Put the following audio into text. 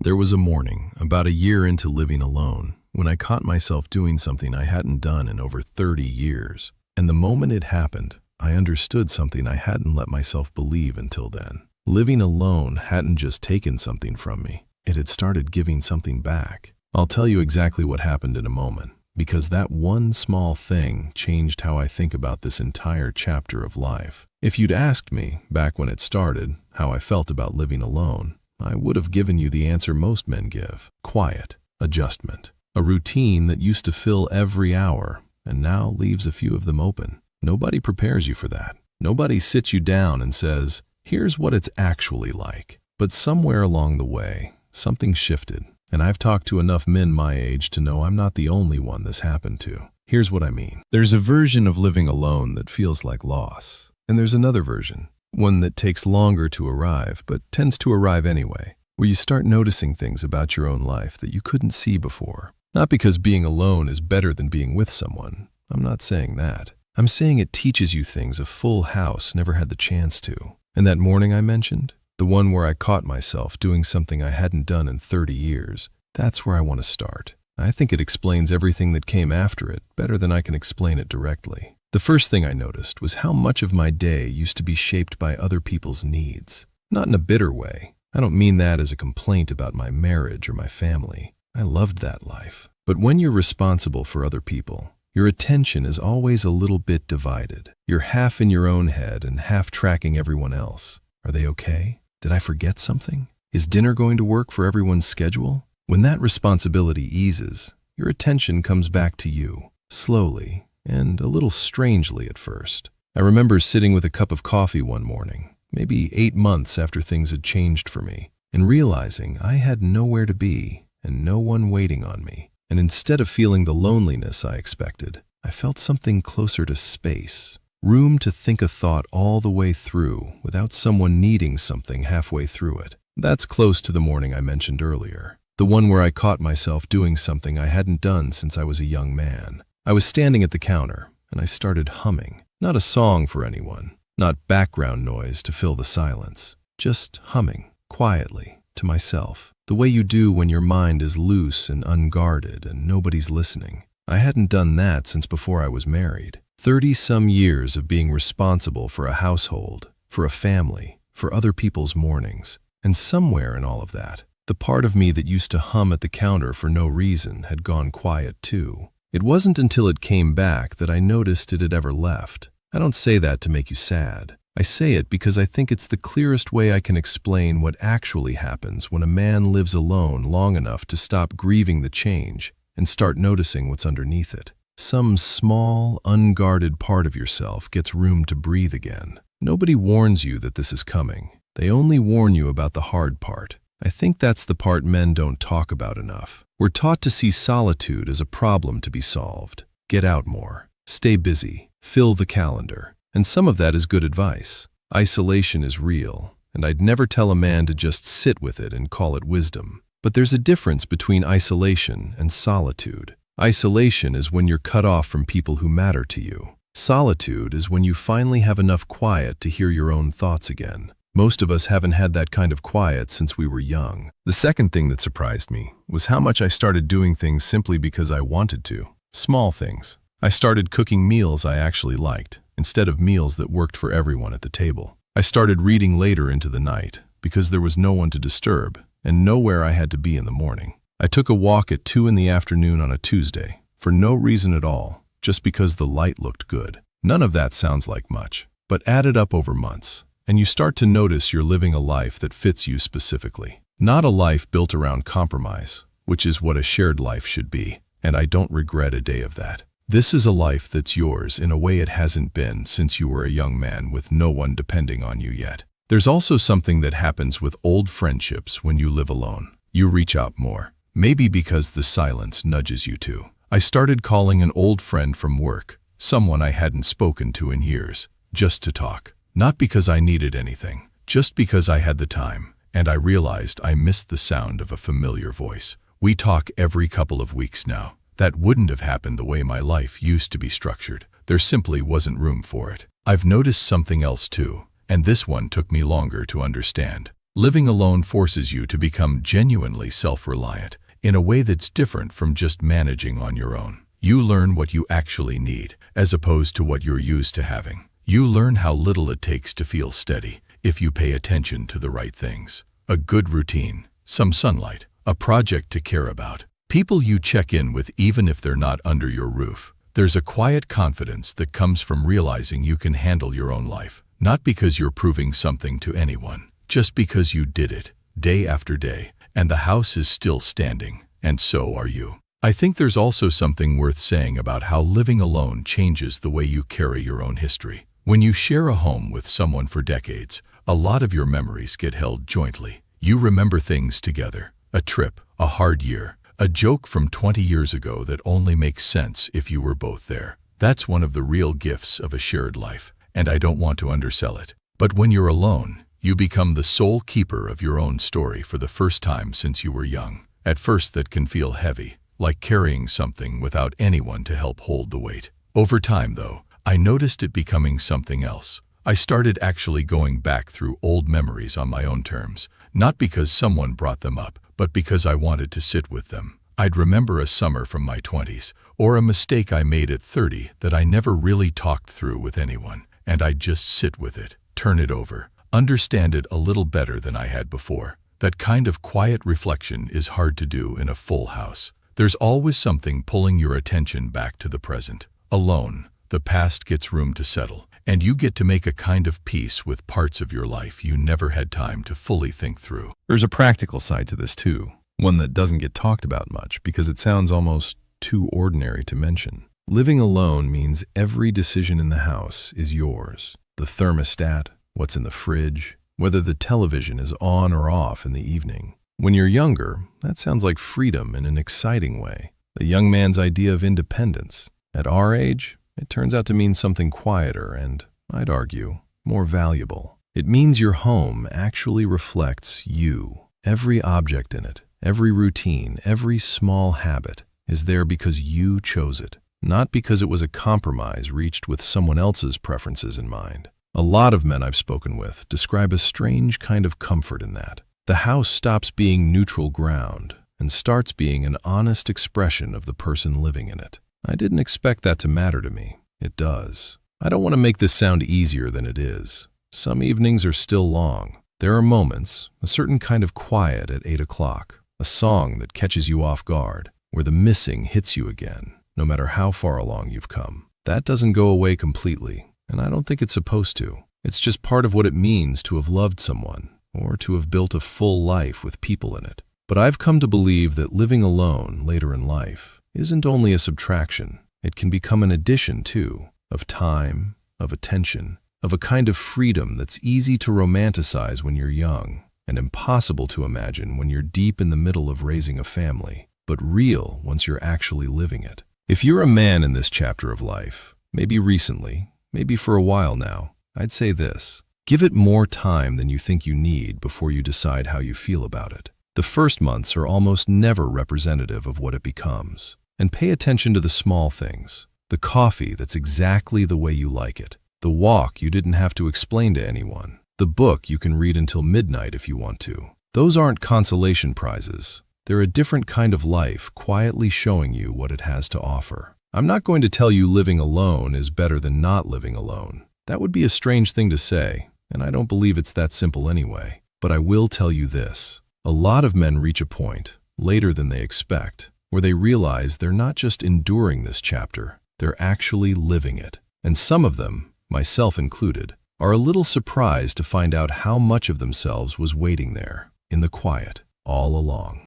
There was a morning, about a year into living alone, when I caught myself doing something I hadn't done in over 30 years. And the moment it happened, I understood something I hadn't let myself believe until then. Living alone hadn't just taken something from me, it had started giving something back. I'll tell you exactly what happened in a moment, because that one small thing changed how I think about this entire chapter of life. If you'd asked me, back when it started, how I felt about living alone, I would have given you the answer most men give: quiet, adjustment, a routine that used to fill every hour and now leaves a few of them open. Nobody prepares you for that. Nobody sits you down and says, here's what it's actually like. But somewhere along the way, something shifted, and I've talked to enough men my age to know I'm not the only one this happened to. Here's what I mean. There's a version of living alone that feels like loss, and there's another version, one that takes longer to arrive, but tends to arrive anyway, where you start noticing things about your own life that you couldn't see before. Not because being alone is better than being with someone. I'm not saying that. I'm saying it teaches you things a full house never had the chance to. And that morning I mentioned, the one where I caught myself doing something I hadn't done in 30 years, that's where I want to start. I think it explains everything that came after it better than I can explain it directly. The first thing I noticed was how much of my day used to be shaped by other people's needs. Not in a bitter way. I don't mean that as a complaint about my marriage or my family. I loved that life. But when you're responsible for other people, your attention is always a little bit divided. You're half in your own head and half tracking everyone else. Are they okay? Did I forget something? Is dinner going to work for everyone's schedule? When that responsibility eases, your attention comes back to you, slowly, and a little strangely at first. I remember sitting with a cup of coffee one morning, maybe 8 months after things had changed for me, and realizing I had nowhere to be and no one waiting on me. And instead of feeling the loneliness I expected, I felt something closer to space, room to think a thought all the way through without someone needing something halfway through it. That's close to the morning I mentioned earlier, the one where I caught myself doing something I hadn't done since I was a young man. I was standing at the counter, and I started humming. Not a song for anyone, not background noise to fill the silence, just humming, quietly, to myself, the way you do when your mind is loose and unguarded and nobody's listening. I hadn't done that since before I was married. 30-some years of being responsible for a household, for a family, for other people's mornings. And somewhere in all of that, the part of me that used to hum at the counter for no reason had gone quiet too. It wasn't until it came back that I noticed it had ever left. I don't say that to make you sad. I say it because I think it's the clearest way I can explain what actually happens when a man lives alone long enough to stop grieving the change and start noticing what's underneath it. Some small, unguarded part of yourself gets room to breathe again. Nobody warns you that this is coming. They only warn you about the hard part. I think that's the part men don't talk about enough. We're taught to see solitude as a problem to be solved. Get out more. Stay busy. Fill the calendar. And some of that is good advice. Isolation is real, and I'd never tell a man to just sit with it and call it wisdom. But there's a difference between isolation and solitude. Isolation is when you're cut off from people who matter to you. Solitude is when you finally have enough quiet to hear your own thoughts again. Most of us haven't had that kind of quiet since we were young. The second thing that surprised me was how much I started doing things simply because I wanted to. Small things. I started cooking meals I actually liked, instead of meals that worked for everyone at the table. I started reading later into the night, because there was no one to disturb, and nowhere I had to be in the morning. I took a walk at 2 in the afternoon on a Tuesday, for no reason at all, just because the light looked good. None of that sounds like much, but add it up over months, and you start to notice you're living a life that fits you specifically. Not a life built around compromise, which is what a shared life should be, and I don't regret a day of that. This is a life that's yours in a way it hasn't been since you were a young man with no one depending on you yet. There's also something that happens with old friendships when you live alone. You reach out more, maybe because the silence nudges you to. I started calling an old friend from work, someone I hadn't spoken to in years, just to talk. Not because I needed anything, just because I had the time, and I realized I missed the sound of a familiar voice. We talk every couple of weeks now. That wouldn't have happened the way my life used to be structured. There simply wasn't room for it. I've noticed something else too, and this one took me longer to understand. Living alone forces you to become genuinely self-reliant in a way that's different from just managing on your own. You learn what you actually need, as opposed to what you're used to having. You learn how little it takes to feel steady if you pay attention to the right things. A good routine, some sunlight, a project to care about, people you check in with even if they're not under your roof. There's a quiet confidence that comes from realizing you can handle your own life, not because you're proving something to anyone, just because you did it, day after day, and the house is still standing, and so are you. I think there's also something worth saying about how living alone changes the way you carry your own history. When you share a home with someone for decades, a lot of your memories get held jointly. You remember things together, a trip, a hard year, a joke from 20 years ago that only makes sense if you were both there. That's one of the real gifts of a shared life, and I don't want to undersell it. But when you're alone, you become the sole keeper of your own story for the first time since you were young. At first, that can feel heavy, like carrying something without anyone to help hold the weight. Over time, though, I noticed it becoming something else. I started actually going back through old memories on my own terms, not because someone brought them up, but because I wanted to sit with them. I'd remember a summer from my 20s, or a mistake I made at 30 that I never really talked through with anyone, and I'd just sit with it, turn it over, understand it a little better than I had before. That kind of quiet reflection is hard to do in a full house. There's always something pulling your attention back to the present. Alone, the past gets room to settle, and you get to make a kind of peace with parts of your life you never had time to fully think through. There's a practical side to this too, one that doesn't get talked about much because it sounds almost too ordinary to mention. Living alone means every decision in the house is yours. The thermostat, what's in the fridge, whether the television is on or off in the evening. When you're younger, that sounds like freedom in an exciting way, a young man's idea of independence. At our age, it turns out to mean something quieter and, I'd argue, more valuable. It means your home actually reflects you. Every object in it, every routine, every small habit is there because you chose it, not because it was a compromise reached with someone else's preferences in mind. A lot of men I've spoken with describe a strange kind of comfort in that. The house stops being neutral ground and starts being an honest expression of the person living in it. I didn't expect that to matter to me. It does. I don't want to make this sound easier than it is. Some evenings are still long. There are moments, a certain kind of quiet at 8 o'clock, a song that catches you off guard, where the missing hits you again, no matter how far along you've come. That doesn't go away completely, and I don't think it's supposed to. It's just part of what it means to have loved someone, or to have built a full life with people in it. But I've come to believe that living alone later in life isn't only a subtraction. It can become an addition, too, of time, of attention, of a kind of freedom that's easy to romanticize when you're young, and impossible to imagine when you're deep in the middle of raising a family, but real once you're actually living it. If you're a man in this chapter of life, maybe recently, maybe for a while now, I'd say this: give it more time than you think you need before you decide how you feel about it. The first months are almost never representative of what it becomes. And pay attention to the small things. The coffee that's exactly the way you like it. The walk you didn't have to explain to anyone. The book you can read until midnight if you want to. Those aren't consolation prizes. They're a different kind of life quietly showing you what it has to offer. I'm not going to tell you living alone is better than not living alone. That would be a strange thing to say, and I don't believe it's that simple anyway. But I will tell you this. A lot of men reach a point, later than they expect, where they realize they're not just enduring this chapter, they're actually living it. And some of them, myself included, are a little surprised to find out how much of themselves was waiting there, in the quiet, all along.